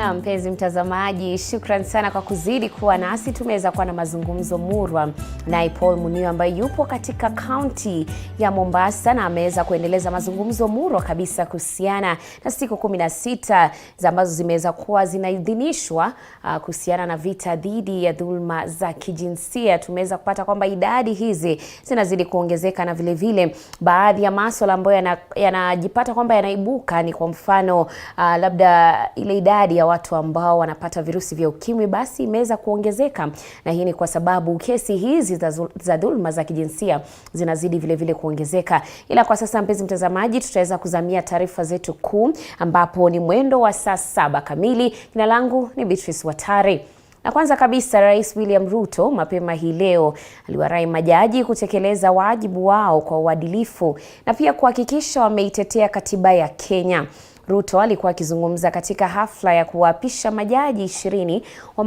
Na mpenzi mtazamaji, shukran sana kwa kuzidi kuwa nasi. Tumeweza kuwa na mazungumzo murwa na Paul Munio ambaye yupo katika kaunti ya Mombasa na ameweza kuendeleza mazungumzo murwa kabisa kuhusiana na siku 16 ambazo zimeweza kuwa zinaidhinishwa kuhusiana na vita dhidi ya dhulma za kijinsia. Tumeweza kupata kwamba idadi hizi zinazidi kuongezeka na vile vile baadhi ya masuala ambayo yanajipata kwamba yanaibuka ni kwa mfano labda ile idadi ya watu ambao wanapata virusi vya ukimwi basi imeweza kuongezeka, na hii ni kwa sababu kesi hizi za dhulma za kijinsia zinazidi vile vile kuongezeka. Ila kwa sasa mpenzi mtazamaji, tutaweza kuzamia taarifa zetu kuu ambapo ni mwendo wa saa 7 kamili. Jina langu ni Beatrice Watari. Na kwanza kabisa, Rais William Ruto mapema hii leo aliwarai majaji kutekeleza wajibu wao kwa uadilifu na pia kuhakikisha wameitetea katiba ya Kenya. Ruto alikuwa akizungumza katika hafla ya kuwaapisha majaji 20 wa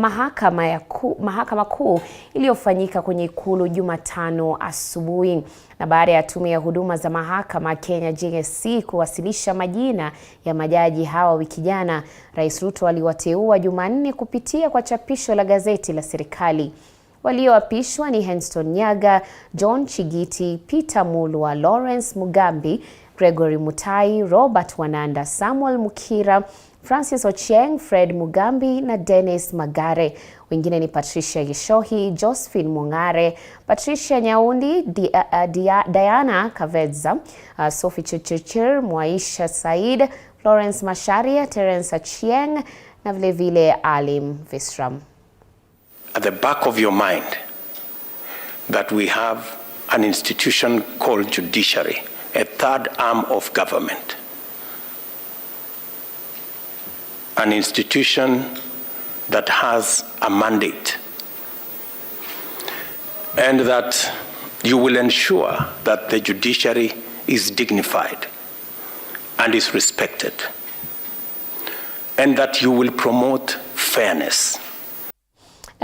mahakama kuu iliyofanyika kwenye ikulu Jumatano asubuhi. Na baada ya tume ya huduma za mahakama Kenya GSC kuwasilisha majina ya majaji hawa wiki jana, Rais Ruto aliwateua Jumanne kupitia kwa chapisho la gazeti la serikali. Walioapishwa ni Henston Nyaga, John Chigiti, Peter Mulwa, Lawrence Mugambi, Gregory Mutai, Robert Wananda, Samuel Mukira, Francis Ochieng, Fred Mugambi na Dennis Magare. Wengine ni Patricia Gishohi, Josephine Mungare, Patricia Nyaundi, Diana Kavedza, Sophie Chichichir, Mwaisha Said, Florence Masharia, Terence Achieng na vile vile Alim Visram. At the back of your mind that we have an institution called judiciary, a third arm of government, an institution that has a mandate, and that you will ensure that the judiciary is dignified and is respected, and that you will promote fairness.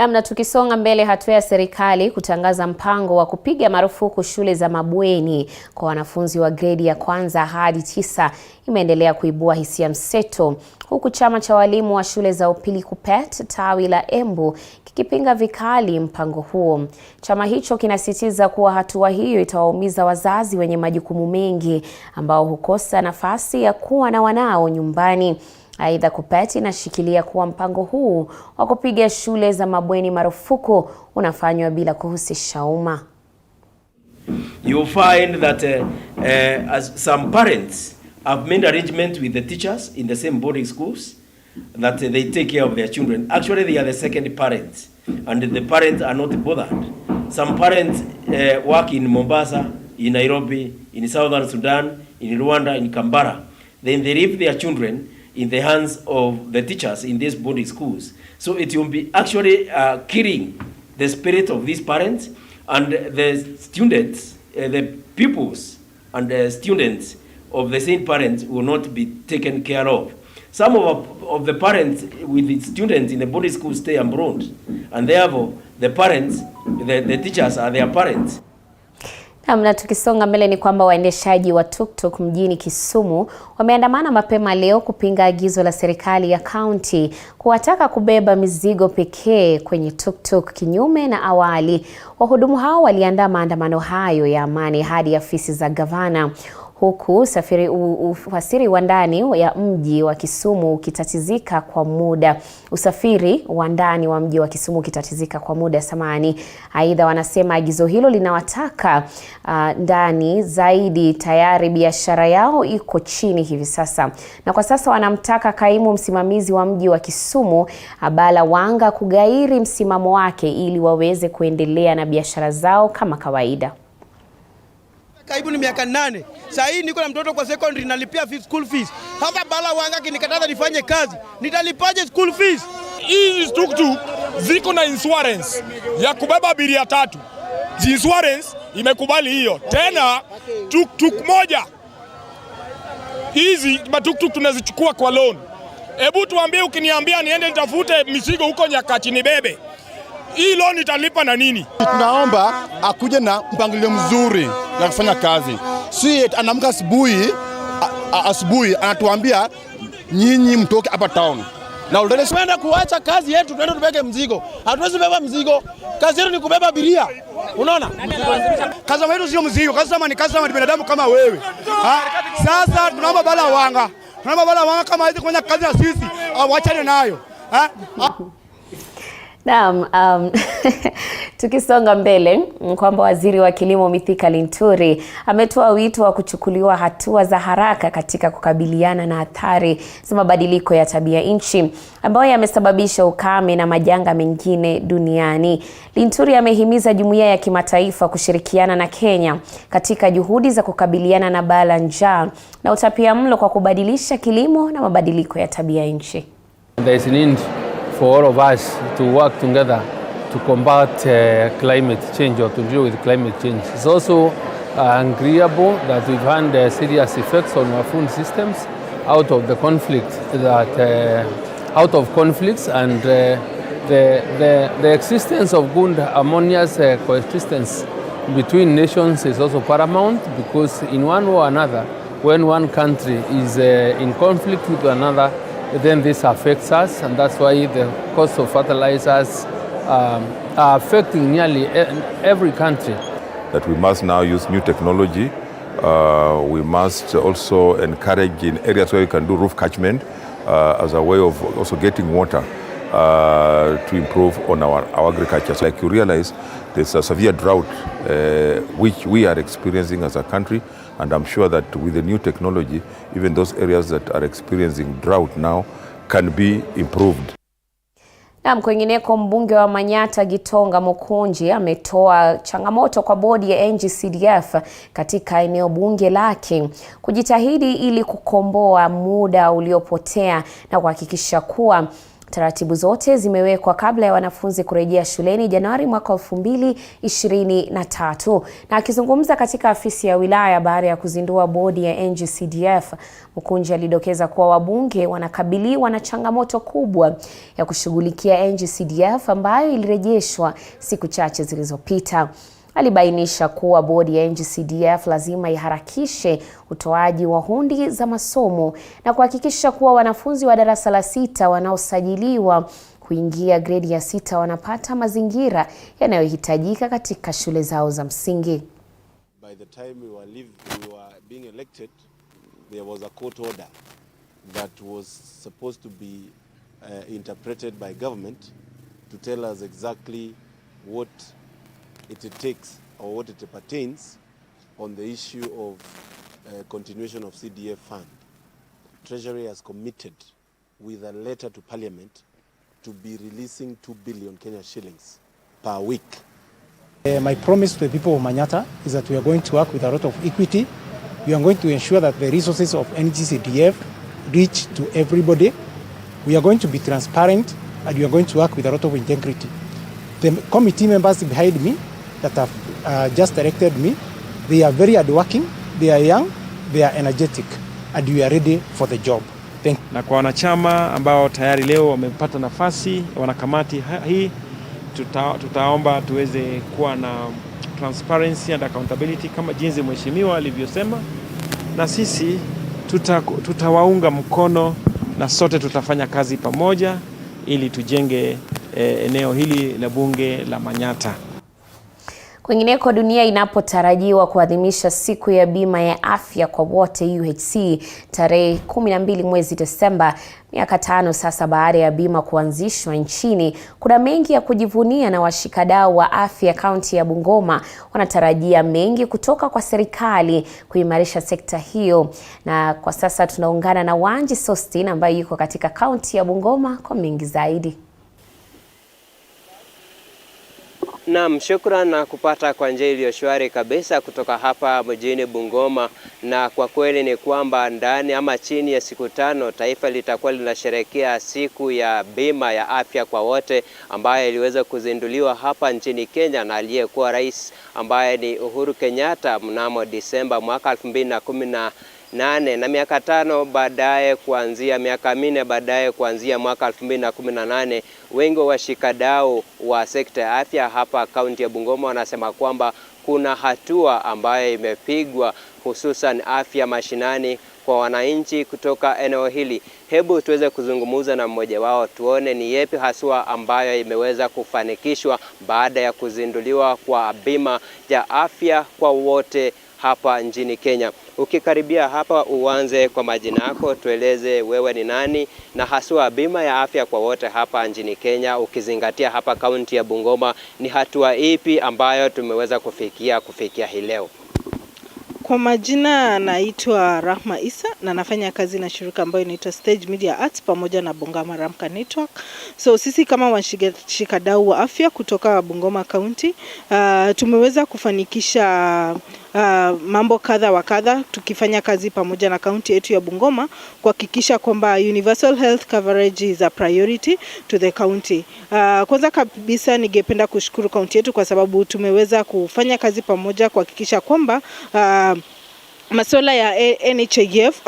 Na tukisonga mbele, hatua ya serikali kutangaza mpango wa kupiga marufuku shule za mabweni kwa wanafunzi wa gredi ya kwanza hadi 9 imeendelea kuibua hisia mseto, huku chama cha walimu wa shule za upili KUPPET tawi la Embu kikipinga vikali mpango huo. Chama hicho kinasisitiza kuwa hatua hiyo itawaumiza wazazi wenye majukumu mengi ambao hukosa nafasi ya kuwa na wanao nyumbani. Aidha, KUPPET inashikilia kuwa mpango huu wa kupiga shule za mabweni marufuku unafanywa bila kuhusisha umma. You find that as some parents have made arrangement with the teachers in the same boarding schools that they take care of their children. Actually, they are the second parents, and the parents are not bothered. Some parents work in Mombasa, in Nairobi, in Southern Sudan, in Rwanda, in Kambara. Then they leave their children in the hands of the teachers in these boarding schools. So it will be actually killing the spirit of these parents, and the students, the pupils and the students of the same parents will not be taken care of. Some of the parents with the students in the boarding school stay abroad, and therefore the parents, the teachers are their parents. Na tukisonga mbele ni kwamba waendeshaji wa tuktuk mjini Kisumu wameandamana mapema leo kupinga agizo la serikali ya kaunti kuwataka kubeba mizigo pekee kwenye tuktuk kinyume na awali. Wahudumu hao waliandaa maandamano hayo ya amani hadi afisi za gavana, huku usafiri wa ndani ya mji wa Kisumu ukitatizika kwa muda. Usafiri wa ndani wa mji wa Kisumu ukitatizika kwa muda samani. Aidha, wanasema agizo hilo linawataka ndani zaidi, tayari biashara yao iko chini hivi sasa. Na kwa sasa wanamtaka kaimu msimamizi wa mji wa Kisumu Abala Wanga kugairi msimamo wake ili waweze kuendelea na biashara zao kama kawaida. Karibu ni miaka 8. Sasa hii niko na mtoto kwa secondary nalipia school fees. Hata Bala Wanga kinikataza nifanye kazi, nitalipaje school fees? Hizi tuktuk ziko na insurance ya kubeba abiria 3. Insurance imekubali hiyo. Tena tuktuk moja. Hizi matuktuk tunazichukua kwa loan. Hebu tuambie, ukiniambia niende nitafute mizigo huko Nyakachi nibebe, hii loan italipa na nini? Tunaomba akuje na mpangilio mzuri na kufanya kazi. Si anaamka asubuhi anatuambia nyinyi mtoke hapa town. Na tunaenda kuacha kazi yetu, tunaenda tubebe mzigo. Hatuwezi beba mzigo. Kazi yetu ni kubeba abiria. Unaona? Kazi yetu sio mzigo, kazi ni binadamu kama wewe. Sasa tunaomba bala wanga. Tunaomba bala wanga kama hizi kufanya kazi na sisi, waachane nayo. Naam, tukisonga mbele kwamba waziri wa kilimo Mithika Linturi ametoa wito wa kuchukuliwa hatua za haraka katika kukabiliana na athari za mabadiliko ya tabia nchi ambayo yamesababisha ukame na majanga mengine duniani. Linturi amehimiza jumuiya ya kimataifa kushirikiana na Kenya katika juhudi za kukabiliana na baa la njaa na utapiamlo kwa kubadilisha kilimo na mabadiliko ya tabia nchi. For all of us to work together to combat climate change or to deal with climate change. It's also agreeable that we've had serious effects on our food systems out of the conflict out of conflicts, and the existence of good harmonious coexistence between nations is also paramount, because in one way or another, when one country is in conflict with another, then this affects us, and that's why the cost of fertilizers are affecting nearly every country. That we must now use new technology. We must also encourage in areas where we can do roof catchment as a way of also getting water to improve on our agriculture. So like you realize, there's a severe drought which we are experiencing as a country, and I'm sure that with the new technology, even those areas that are experiencing drought now can be improved. Na kwingineko, mbunge wa Manyata Gitonga Mukunji ametoa changamoto kwa bodi ya NG-CDF katika eneo bunge lake kujitahidi ili kukomboa muda uliopotea na kuhakikisha kuwa taratibu zote zimewekwa kabla ya wanafunzi kurejea shuleni Januari mwaka 2023. Na akizungumza katika afisi ya wilaya baada ya kuzindua bodi ya NG-CDF, Mukunji alidokeza kuwa wabunge wanakabiliwa na changamoto kubwa ya kushughulikia NG-CDF ambayo ilirejeshwa siku chache zilizopita. Alibainisha kuwa bodi ya NG-CDF lazima iharakishe utoaji wa hundi za masomo na kuhakikisha kuwa wanafunzi wa darasa la 6 wanaosajiliwa kuingia gredi ya 6 wanapata mazingira yanayohitajika katika shule zao za msingi. By the time we were being elected, there was a court order that was supposed to be interpreted by government to tell us exactly what it takes or what it pertains on the issue of continuation of CDF fund. Treasury has committed with a letter to Parliament to be releasing 2 billion Kenya shillings per week. My promise to the people of Manyata is that we are going to work with a lot of equity. We are going to ensure that the resources of NG-CDF reach to everybody. We are going to be transparent, and we are going to work with a lot of integrity. The committee members behind me that have just elected me, they are very hardworking, they are young, they are energetic, and we are ready for the job. Thank you. Na kwa wanachama ambao tayari leo wamepata nafasi, wanakamati hii, tutaomba tuweze kuwa na transparency and accountability kama jinsi mheshimiwa alivyosema, na sisi tutawaunga mkono na sote tutafanya kazi pamoja ili tujenge eneo hili la bunge la Manyata. Kwingineko, dunia inapotarajiwa kuadhimisha siku ya bima ya afya kwa wote UHC tarehe 12 mwezi Desemba, miaka 5 sasa baada ya bima kuanzishwa nchini, kuna mengi ya kujivunia na washikadau wa afya kaunti ya Bungoma wanatarajia mengi kutoka kwa serikali kuimarisha sekta hiyo. Na kwa sasa tunaungana na Wanji Sostin ambaye yuko katika kaunti ya Bungoma kwa mengi zaidi. Naam, shukrani na kupata kwa njia iliyo shwari kabisa kutoka hapa mjini Bungoma, na kwa kweli ni kwamba ndani ama chini ya siku 5 taifa litakuwa linasherehekea siku ya bima ya afya kwa wote ambayo iliweza kuzinduliwa hapa nchini Kenya na aliyekuwa rais ambaye ni Uhuru Kenyatta mnamo Disemba mwaka 2018, na miaka 5 baadaye, kuanzia miaka 4 baadaye, kuanzia mwaka 2018, wengi wa washikadau wa sekta ya afya hapa kaunti ya Bungoma wanasema kwamba kuna hatua ambayo imepigwa, hususan afya mashinani, kwa wananchi kutoka eneo hili. Hebu tuweze kuzungumza na mmoja wao tuone ni yepi haswa ambayo imeweza kufanikishwa baada ya kuzinduliwa kwa bima ya afya kwa wote hapa nchini Kenya. Ukikaribia hapa uanze kwa majina yako, tueleze wewe ni nani na haswa bima ya afya kwa wote hapa nchini Kenya, ukizingatia hapa kaunti ya Bungoma ni hatua ipi ambayo tumeweza kufikia hii leo? Kwa majina naitwa Rahma Isa na nafanya kazi na shirika ambayo inaitwa Stage Media Arts pamoja na Bungoma Ramka Network. So sisi kama washikadau wa afya kutoka Bungoma County tumeweza kufanikisha mambo kadha wa kadha tukifanya kazi pamoja na kaunti yetu ya Bungoma kuhakikisha kwamba universal health coverage is a priority to the county. Kwanza kabisa ningependa kushukuru kaunti yetu kwa sababu tumeweza kufanya kazi pamoja kuhakikisha kwamba masuala ya NHIF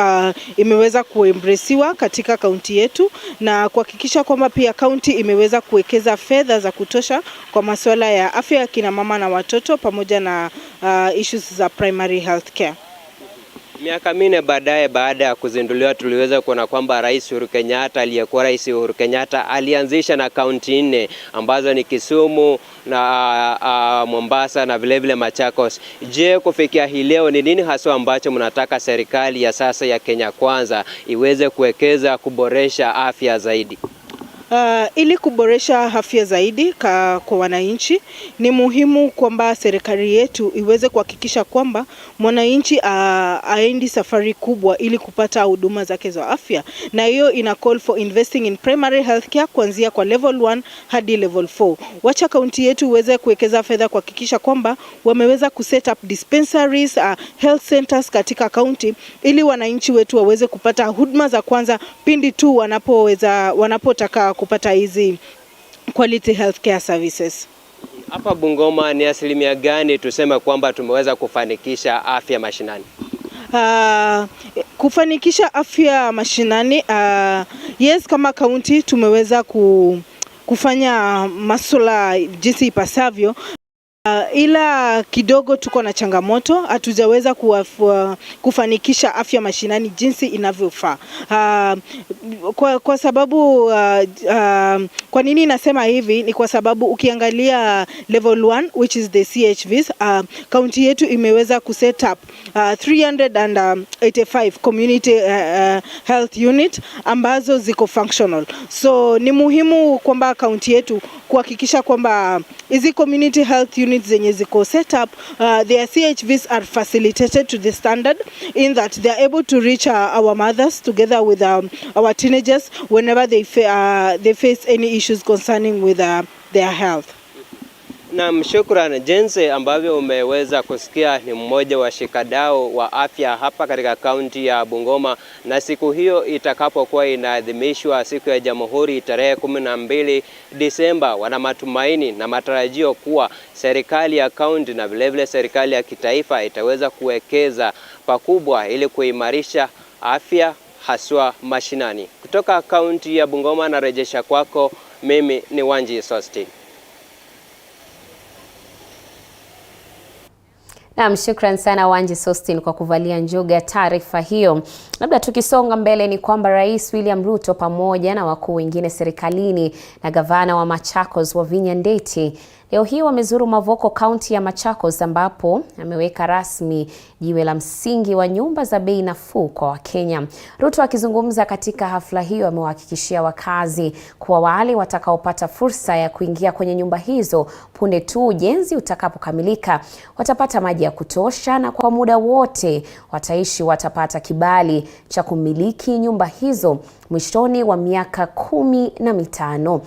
imeweza kuembraceiwa katika kaunti yetu na kuhakikisha kwamba pia kaunti imeweza kuwekeza fedha za kutosha kwa masuala ya afya ya kina mama na watoto pamoja na issues za primary health care. Miaka minne baadaye, baada ya kuzinduliwa, tuliweza kuona kwamba Rais Uhuru Kenyatta, aliyekuwa Rais Uhuru Kenyatta, alianzisha na kaunti 4 ambazo ni Kisumu na Mombasa na vile Machakos. Je, kufikia hii leo ni nini haswa ambacho mnataka serikali ya sasa ya Kenya Kwanza iweze kuwekeza kuboresha afya zaidi? Ili kuboresha afya zaidi kwa wananchi ni muhimu kwamba serikali yetu iweze kuhakikisha kwamba mwananchi aendi safari kubwa ili kupata huduma zake za afya, na hiyo ina call for investing in primary health care kuanzia kwa level 1 hadi level 4. Wacha kaunti yetu iweze kuwekeza fedha kuhakikisha kwamba wameweza kuset up dispensaries, health centers katika kaunti ili wananchi wetu waweze kupata huduma za kwanza pindi tu wanapotaka kupata hizi quality healthcare services. Hapa Bungoma ni asilimia gani tuseme kwamba tumeweza kufanikisha afya mashinani? Kufanikisha afya mashinani, yes, kama kaunti tumeweza kufanya masuala jinsi ipasavyo. Ila kidogo tuko na changamoto, hatujaweza kufanikisha afya mashinani jinsi inavyofaa. Kwa sababu kwa nini nasema hivi ni kwa sababu ukiangalia level 1 which is the CHVs, kaunti yetu imeweza kuset up 385 community health unit ambazo ziko functional. So ni muhimu kwamba kaunti yetu kuhakikisha kwamba hizi community health units zenye ziko set up, their CHVs are facilitated to the standard in that they are able to reach our mothers together with our teenagers whenever they face any issues concerning with their health. Na shukrani. Jinsi ambavyo umeweza kusikia ni mmoja wa shikadau wa afya hapa katika kaunti ya Bungoma, na siku hiyo itakapokuwa inaadhimishwa siku ya Jamhuri tarehe 12 Disemba, wana matumaini na matarajio kuwa serikali ya kaunti na vile serikali ya kitaifa itaweza kuwekeza pakubwa ili kuimarisha afya haswa mashinani. Kutoka kaunti ya Bungoma na rejesha kwako, mimi ni Wanji Sosti. Naam, shukran sana Wanji Sostin kwa kuvalia njuga taarifa hiyo. Labda tukisonga mbele ni kwamba Rais William Ruto pamoja na wakuu wengine serikalini na gavana wa Machakos Wavinya Ndeti leo hii wamezuru Mavoko kaunti ya Machakos ambapo ameweka rasmi jiwe la msingi wa nyumba za bei nafuu kwa Wakenya. Ruto akizungumza katika hafla hiyo amewahakikishia wakazi kuwa wale watakaopata fursa ya kuingia kwenye nyumba hizo punde tu ujenzi utakapokamilika watapata maji ya kutosha na kwa muda wote watapata kibali cha kumiliki nyumba hizo mwishoni wa miaka 15.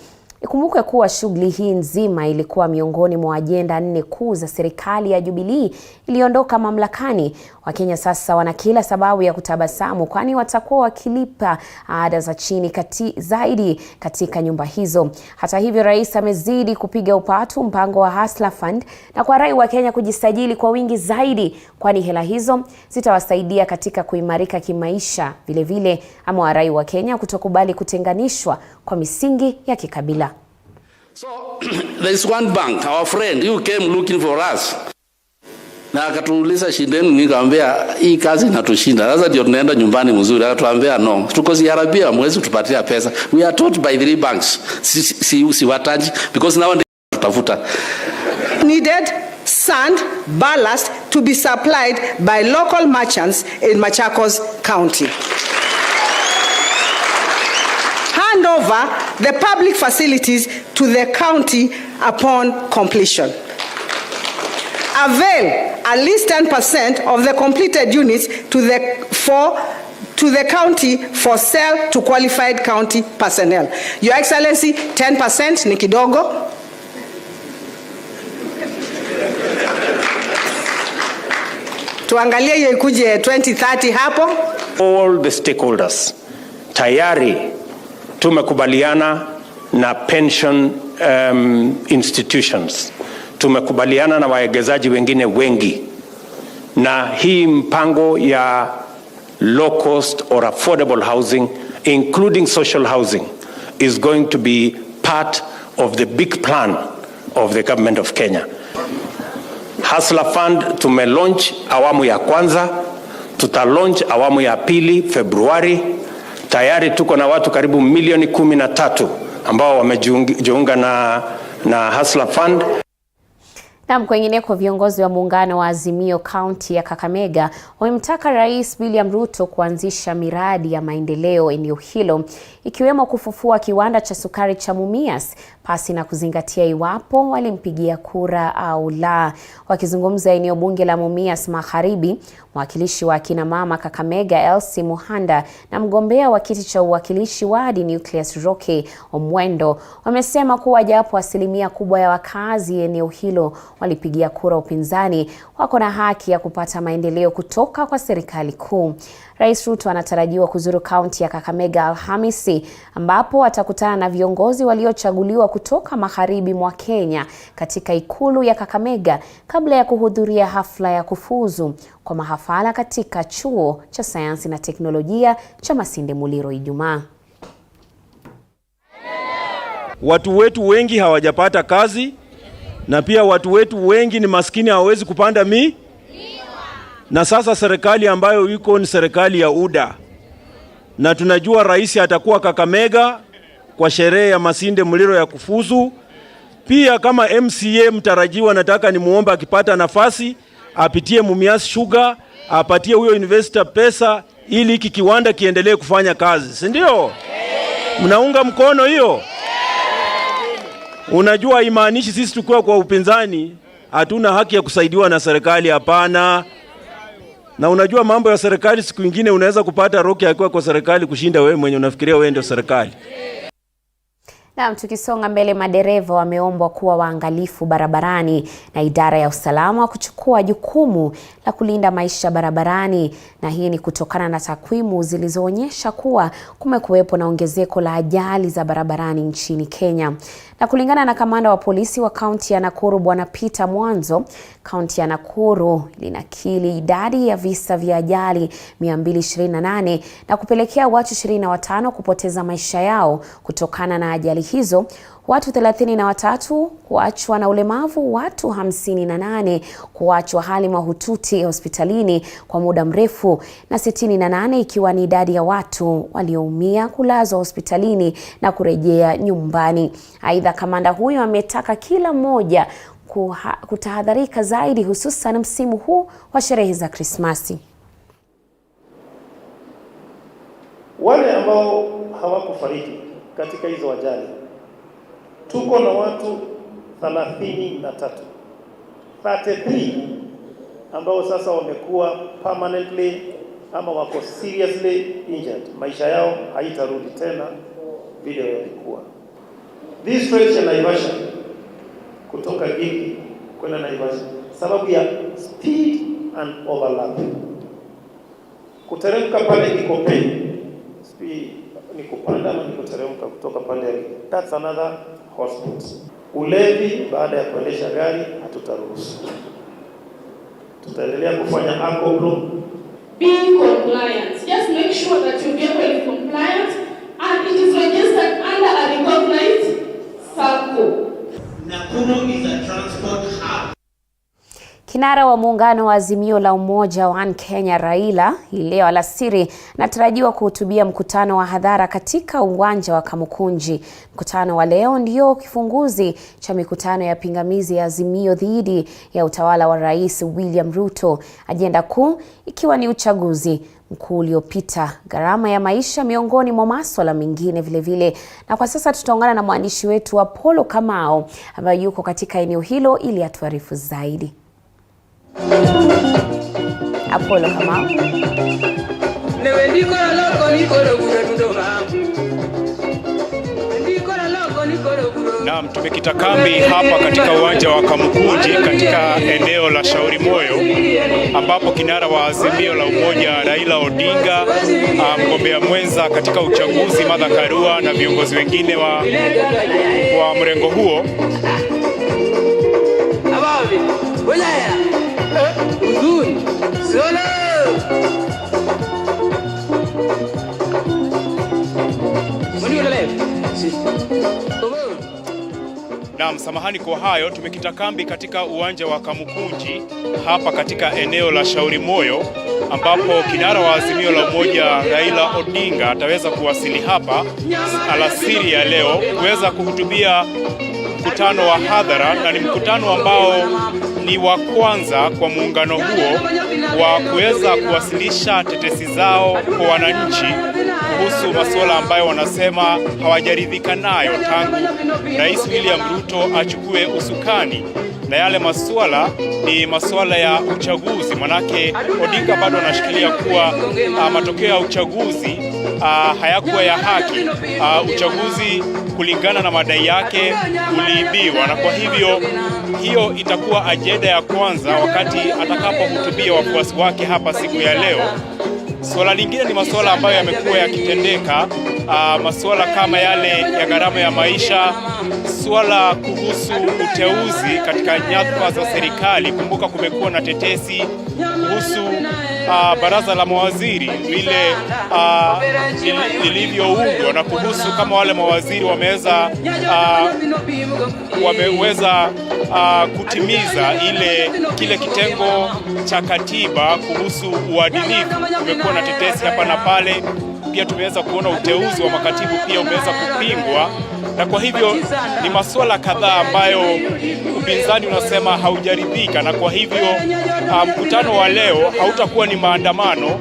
Ikumbukwe kuwa shughuli hii nzima ilikuwa miongoni mwa ajenda 4 kuu za serikali ya Jubilee iliondoka mamlakani. Wakenya sasa wana kila sababu ya kutabasamu kwani watakuwa wakilipa ada za chini zaidi katika nyumba hizo. Hata hivyo, rais amezidi kupiga upatu mpango wa Hustler Fund na kwa rai wa Kenya kujisajili kwa wingi zaidi kwani hela hizo zitawasaidia katika kuimarika kimaisha. Vile ama rai wa Kenya kutokubali kutenganishwa kwa misingi ya kikabila. So there is one bank, our friend, who came looking for us. Na akatuuliza shindeni, nikamwambia hii kazi inatushinda. Sasa ndio tunaenda nyumbani mzuri. Akatuambia no. Tuko ziharabia mwezi tupatia pesa. We are taught by 3 banks. Si wataji because now tutafuta. Needed sand ballast to be supplied by local merchants in Machakos County. Hand over the public facilities to the county upon completion. Avail at least 10% of the completed units to the county for sale to qualified county personnel. Your Excellency, 10% ni kidogo. Tuangalie hiyo ikuje 2030 hapo. All the stakeholders tayari tumekubaliana na pension institutions. Tumekubaliana na waegezaji wengine wengi, na hii mpango ya low cost or affordable housing including social housing is going to be part of the big plan of the government of Kenya. Hustler Fund tumelaunch awamu ya kwanza, tutalaunch awamu ya pili Februari. Tayari tuko na watu karibu milioni 13 ambao wamejiunga na Hustler Fund. Na kwingineko, viongozi wa muungano wa Azimio kaunti ya Kakamega wamemtaka Rais William Ruto kuanzisha miradi ya maendeleo eneo hilo, ikiwemo kufufua kiwanda cha sukari cha Mumias pasi na kuzingatia iwapo walimpigia kura au la. Wakizungumza eneo bunge la Mumias Magharibi, mwakilishi wa kina mama Kakamega Elsie Muhanda na mgombea wa kiti cha uwakilishi wadi Nucleus Roke Omwendo wamesema kuwa japo asilimia kubwa ya wakazi eneo hilo walipigia kura upinzani, wako na haki ya kupata maendeleo kutoka kwa serikali kuu. Rais Ruto anatarajiwa kuzuru kaunti ya Kakamega Alhamisi, ambapo atakutana na viongozi waliochaguliwa kutoka magharibi mwa Kenya katika ikulu ya Kakamega kabla ya kuhudhuria hafla ya kufuzu kwa mahafala katika chuo cha sayansi na teknolojia cha Masinde Muliro Ijumaa. Watu wetu wengi hawajapata kazi, na pia watu wetu wengi ni maskini, hawawezi kupanda na sasa serikali ambayo iko ni serikali ya UDA, na tunajua rais atakuwa Kakamega kwa sherehe ya Masinde Muliro ya kufuzu. Pia kama MCA mtarajiwa, nataka ni muomba akipata nafasi apitie Mumias Sugar, apatie huyo investor pesa ili hiki kiwanda kiendelee kufanya kazi, si ndio? Mnaunga mkono hiyo? Unajua imaanishi sisi tukua kwa upinzani hatuna haki ya kusaidiwa na serikali, hapana. Na unajua mambo ya serikali, siku nyingine unaweza kupata Roke akiwa kwa serikali kushinda wewe mwenye unafikiria wewe ndio serikali. Na tukisonga mbele, madereva wameombwa kuwa waangalifu barabarani na idara ya usalama kuchukua jukumu la kulinda maisha barabarani, na hii ni kutokana na takwimu zilizoonyesha kuwa kumekuwepo na ongezeko la ajali za barabarani nchini Kenya. Na kulingana na kamanda wa polisi wa kaunti ya Nakuru Bwana Peter Mwanzo, kaunti ya Nakuru linakili idadi ya visa vya ajali 228 na kupelekea watu 25 kupoteza maisha yao kutokana na ajali hizo, watu 33 kuachwa na ulemavu, watu 58 kuachwa hali mahututi hospitalini kwa muda mrefu, na 68 ikiwa ni idadi ya watu walioumia kulazwa hospitalini na kurejea nyumbani. Aidha, kamanda huyo ametaka kila mmoja kutahadharika zaidi, hususan msimu huu wa sherehe za Krismasi. Wale ambao hawakufariki katika hizo ajali, tuko na watu 33 ambao sasa wamekuwa permanently ama wako seriously injured. Maisha yao haitarudi tena vile yalikuwa. This stretch ya Naivasha kutoka Gigi kwenda Naivasha, sababu ya speed and overlap. Kuteremka pale Ikopeni, speed ni kupanda ama ni kuteremka kutoka pale, that's another hotspot. Ulevi baada ya kuendesha gari hatutaruhusu. Tutaendelea kufanya alcohol. Be compliant. Just make sure that your vehicle is compliant and it is registered under a recognized circle. Nakuru is a transport hub. Kinara wa muungano wa Azimio la Umoja One Kenya Raila leo alasiri anatarajiwa kuhutubia mkutano wa hadhara katika uwanja wa Kamukunji. Mkutano wa leo ndio kifunguzi cha mikutano ya pingamizi ya Azimio dhidi ya utawala wa Rais William Ruto. Ajenda kuu ikiwa ni uchaguzi mkuu uliopita, gharama ya maisha miongoni mwa masuala mengine vile. Na kwa sasa tutaungana na mwandishi wetu Apollo Kamau ambaye yuko katika eneo hilo ili atuarifu zaidi. Apollo Kamau. Naam, tumekita kambi hapa katika uwanja wa Kamukunji katika eneo la Shauri Moyo, ambapo kinara wa Azimio la Umoja Raila Odinga, mgombea mwenza katika uchaguzi Martha Karua na viongozi wengine wa mrengo huo na samahani kwa hayo, tumekita kambi katika uwanja wa Kamukunji hapa katika eneo la Shauri Moyo, ambapo kinara wa Azimio la Umoja Raila Odinga ataweza kuwasili hapa alasiri ya leo kuweza kuhutubia mkutano wa hadhara, na ni mkutano ambao ni wa kwanza kwa muungano huo wa kuweza kuwasilisha tetesi zao kwa wananchi kuhusu masuala ambayo wanasema hawajaridhika nayo tangu Rais William Ruto achukue usukani. Na yale masuala ni masuala ya uchaguzi, manake Odinga bado anashikilia kuwa matokeo ya uchaguzi hayakuwa ya haki. Uchaguzi kulingana na madai yake uliibiwa, na kwa hivyo hiyo itakuwa ajenda ya kwanza wakati atakapohutubia wafuasi wake hapa siku ya leo. Swala lingine ni masuala ambayo yamekuwa yakitendeka, masuala kama yale ya gharama ya maisha, swala kuhusu uteuzi katika nyadhifa za serikali. Kumbuka kumekuwa na tetesi kuhusu baraza la mawaziri vile lilivyoundwa, na kuhusu kama wale mawaziri wameweza kutimiza kile kitengo cha katiba kuhusu uadilifu. Kumekuwa na tetesi hapa na pale. Pia tumeweza kuona uteuzi wa makatibu pia umeweza kupingwa, na kwa hivyo ni masuala kadhaa ambayo upinzani unasema haujaridhika. Na kwa hivyo mkutano wa leo hautakuwa ni maandamano,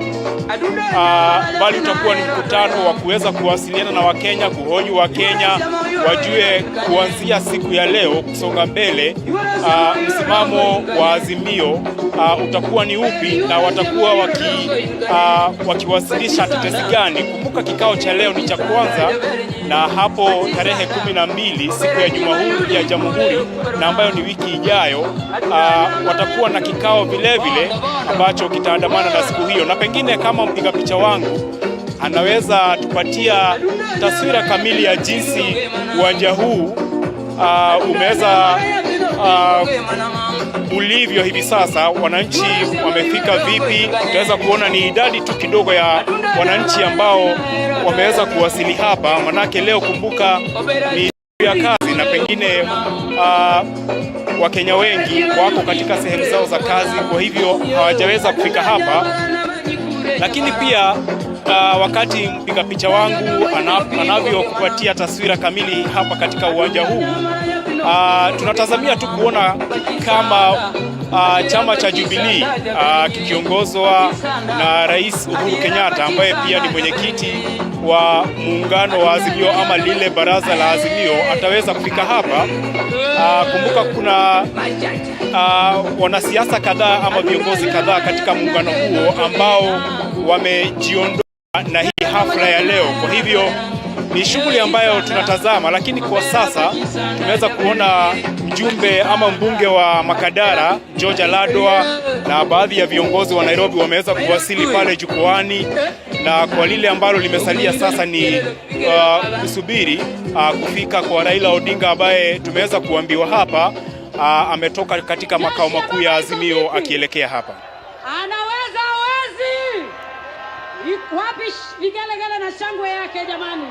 bali utakuwa ni mkutano wa kuweza kuwasiliana na Wakenya, kuhoji Wakenya wajue kuanzia siku ya leo kusonga mbele msimamo wa Azimio utakuwa ni upi, na watakuwa wakiwasilisha tetesi gani. Kumbuka kikao cha leo ni cha kwanza, na hapo tarehe 12 siku ya Jumapili ya Jamhuri, na ambayo ni wiki ijayo, watakuwa na kikao vile ambacho kitaandamana na siku hiyo. Na pengine kama mpiga picha wangu anaweza tupatia taswira kamili ya jinsi uwanja huu umeweza ulivyo hivi sasa, wananchi wamefika vipi. Tutaweza kuona ni idadi tu kidogo ya wananchi ambao wameweza kuwasili hapa, manake leo kumbuka ni ya kazi, na pengine Wakenya wengi wako katika sehemu zao za kazi, kwa hivyo hawajaweza kufika hapa. Lakini pia wakati mpiga picha wangu anavyokupatia taswira kamili hapa katika uwanja huu, tunatazamia tu kuona kama chama cha Jubilee kikiongozwa na Rais Uhuru Kenyatta, ambaye pia ni mwenyekiti wa muungano wa Azimio ama lile baraza la Azimio, ataweza kufika hapa. Kumbuka kuna wanasiasa kadhaa ama viongozi kadhaa katika muungano huo ambao wamejiondoa na hii hafla ya leo. Kwa hivyo ni shughuli ambayo tunatazama, lakini kwa sasa tumeweza kuona mjumbe ama mbunge wa Makadara George Ladwa na baadhi ya viongozi wa Nairobi wameweza kuwasili pale jukwani, na kwa lile ambalo limesalia sasa ni kusubiri kufika kwa Raila Odinga, ambaye tumeweza kuambiwa hapa ametoka katika makao makuu ya Azimio akielekea hapa. Anaweza hawezi? Wapi vigelegele na shangwe yake jamani?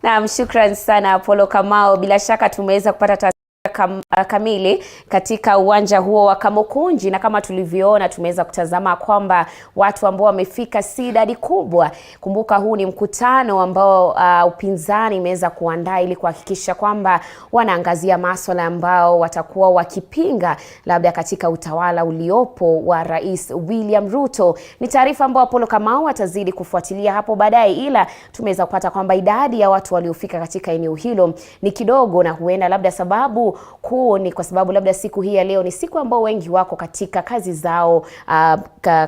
Naam, shukrani sana Apollo Kamau. Bila shaka tumeweza kupata kamili katika uwanja huo wa Kamukunji, na kama tulivyoona tumeweza kutazama kwamba watu ambao wamefika si idadi kubwa. Kumbuka huu ni mkutano ambao upinzani imeweza kuandaa ili kuhakikisha kwamba wanaangazia masuala ambao watakuwa wakipinga labda katika utawala uliopo wa Rais William Ruto. Ni taarifa ambayo Apollo Kamau atazidi kufuatilia hapo baadaye, ila tumeweza kupata kwamba idadi ya watu waliofika katika eneo hilo ni kidogo, na huenda labda sababu kuu ni kwa sababu labda siku hii ya leo ni siku ambao wengi wako katika kazi zao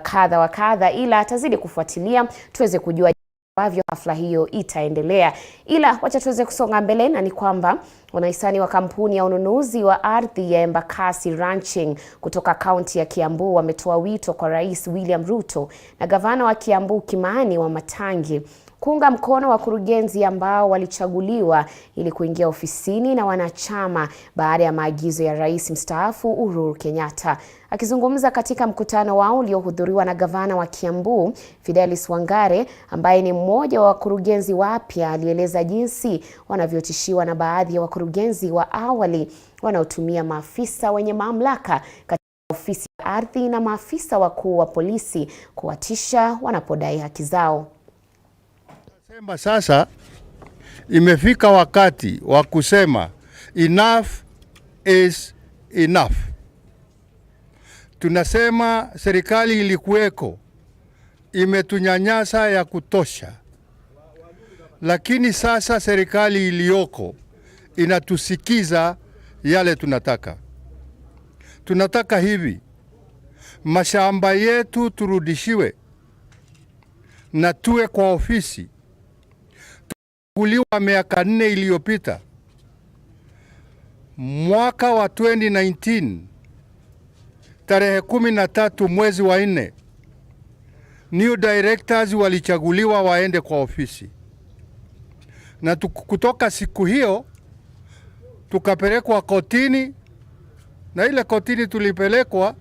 kadha wa kadha, ila atazidi kufuatilia tuweze kujua ambavyo hafla hiyo itaendelea. Ila wacha tuweze kusonga mbele, na ni kwamba wanahisani wa kampuni ya ununuzi wa ardhi ya Embakasi Ranching kutoka kaunti ya Kiambu wametoa wito kwa Rais William Ruto na gavana wa Kiambu Kimani Wamatangi kuunga mkono wakurugenzi ambao walichaguliwa ili kuingia ofisini na wanachama baada ya maagizo ya Rais mstaafu Uhuru Kenyatta. Akizungumza katika mkutano wao uliohudhuriwa na gavana wa Kiambu Fidelis Wangare, ambaye ni mmoja wa wakurugenzi wapya, alieleza jinsi wanavyotishiwa na baadhi ya wakurugenzi wa awali wanaotumia maafisa wenye mamlaka katika ofisi ya ardhi na maafisa wakuu wa polisi kuwatisha wanapodai haki zao. Sasa imefika wakati wa kusema enough is enough. Tunasema serikali ilikuweko imetunyanyasa ya kutosha, lakini sasa serikali iliyoko inatusikiza yale tunataka. Tunataka hivi, mashamba yetu turudishiwe na tuwe kwa ofisi. Tuliwa miaka 4 iliyopita, mwaka wa 2019 tarehe 13 mwezi wa 4, new directors walichaguliwa waende kwa ofisi, na kutoka siku hiyo tukapelekwa kotini, na ile kotini tulipelekwa,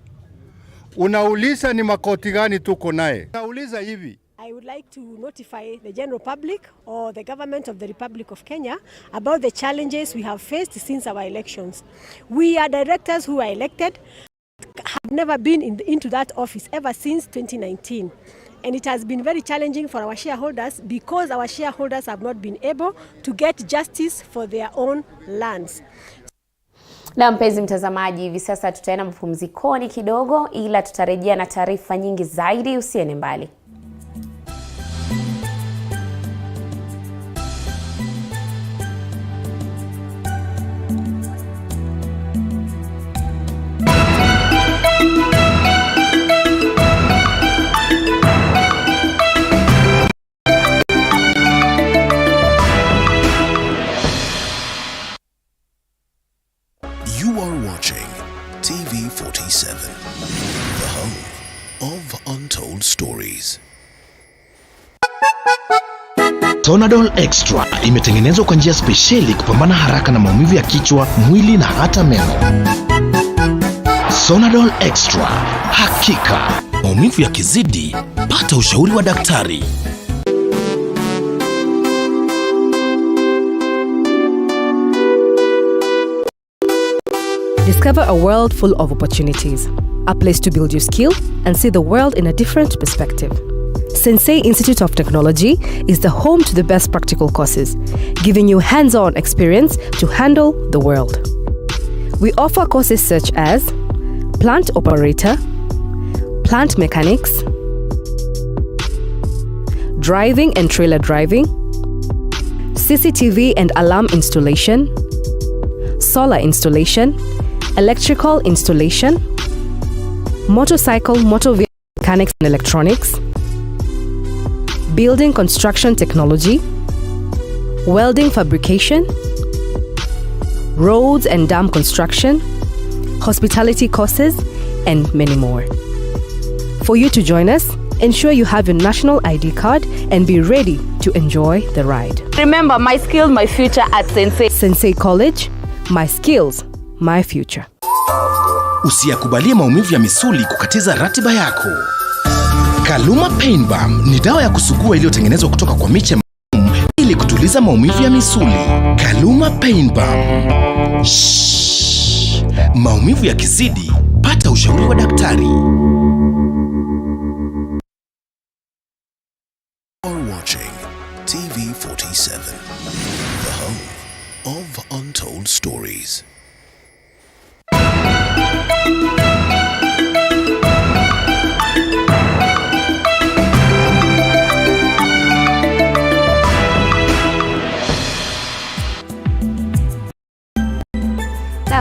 unauliza ni makoti gani tuko naye. Unauliza hivi, I would like to notify the general public or the government of the Republic of Kenya about the challenges we have faced since our elections. We are directors who are elected, have never been into that office ever since 2019. And it has been very challenging for our shareholders because our shareholders have not been able to get justice for their own lands. Na mpenzi mtazamaji, hivi sasa tutaenda mapumzikoni kidogo, ila tutarejea na taarifa nyingi zaidi. Usiende mbali. The home of untold stories. Sonadol Extra imetengenezwa kwa njia spesheli kupambana haraka na maumivu ya kichwa, mwili na hata meno. Sonadol Extra, hakika maumivu yakizidi, pata ushauri wa daktari. Discover a world full of opportunities, a place to build your skill and see the world in a different perspective. Sensei Institute of Technology is the home to the best practical courses, giving you hands-on experience to handle the world. We offer courses such as plant operator, plant mechanics, driving and trailer driving, CCTV and alarm installation, solar installation, electrical installation, motorcycle, motor vehicle mechanics and electronics, building construction technology, welding fabrication, roads and dam construction, hospitality courses, and many more. For you to join us, ensure you have your national ID card and be ready to enjoy the ride. Remember, my skills, my future at Sensei. Sensei College, my skills, my future. Usiyakubalie maumivu ya misuli kukatiza ratiba yako. Kaluma Pain Balm ni dawa ya kusugua iliyotengenezwa kutoka kwa miche ili kutuliza maumivu ya misuli. Kaluma Pain Balm. Maumivu yakizidi, pata ushauri wa daktari. Watching TV47, the home of untold stories.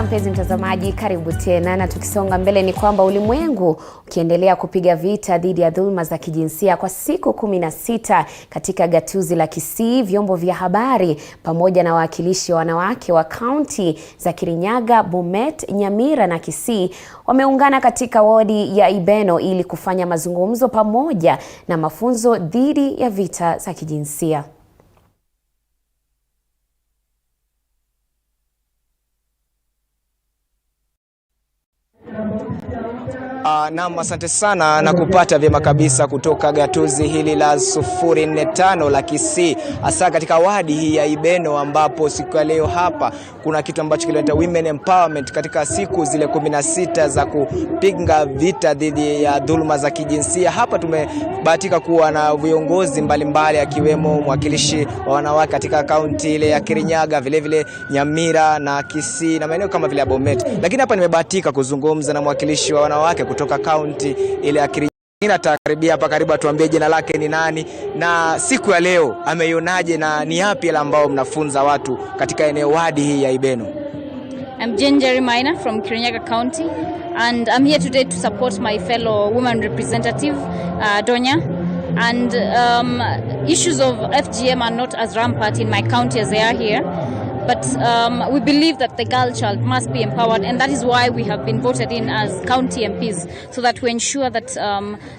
Mpenzi mtazamaji, karibu tena, na tukisonga mbele ni kwamba ulimwengu ukiendelea kupiga vita dhidi ya dhuluma za kijinsia kwa siku 16 katika gatuzi la Kisii, vyombo vya habari pamoja na wawakilishi wa wanawake wa kaunti za Kirinyaga, Bomet, Nyamira na Kisii wameungana katika wodi ya Ibeno ili kufanya mazungumzo pamoja na mafunzo dhidi ya vita za kijinsia. Naam, asante sana na kupata vyema kabisa kutoka gatuzi hili la 045 la Kisii, hasa katika wadi hii ya Ibeno, ambapo siku ya leo hapa kuna kitu ambacho kileta women empowerment katika siku zile 16 za kupinga vita dhidi ya dhuluma za kijinsia. Hapa tumebahatika kuwa na viongozi mbalimbali akiwemo mwakilishi wa wanawake katika kaunti ile ya Kirinyaga, vile vile Nyamira na Kisii na maeneo kama vile Bomet. Lakini hapa nimebahatika kuzungumza na mwakilishi wa wanawake kutoka kaunti ile ya Kirinyaga. Nitakaribia hapa karibu atuambie jina lake ni nani na siku ya leo ameionaje na ni yapi ile ambao mnafunza watu katika eneo wadi hii ya Ibeno. I'm Jane Jerry Maina from Kirinyaga County, and I'm here today to support my fellow woman representative Donya. And issues of FGM are not as rampant in my county as they are here. But we believe that the girl child must be empowered, and that is why we have been voted in as county MPs, so that we ensure that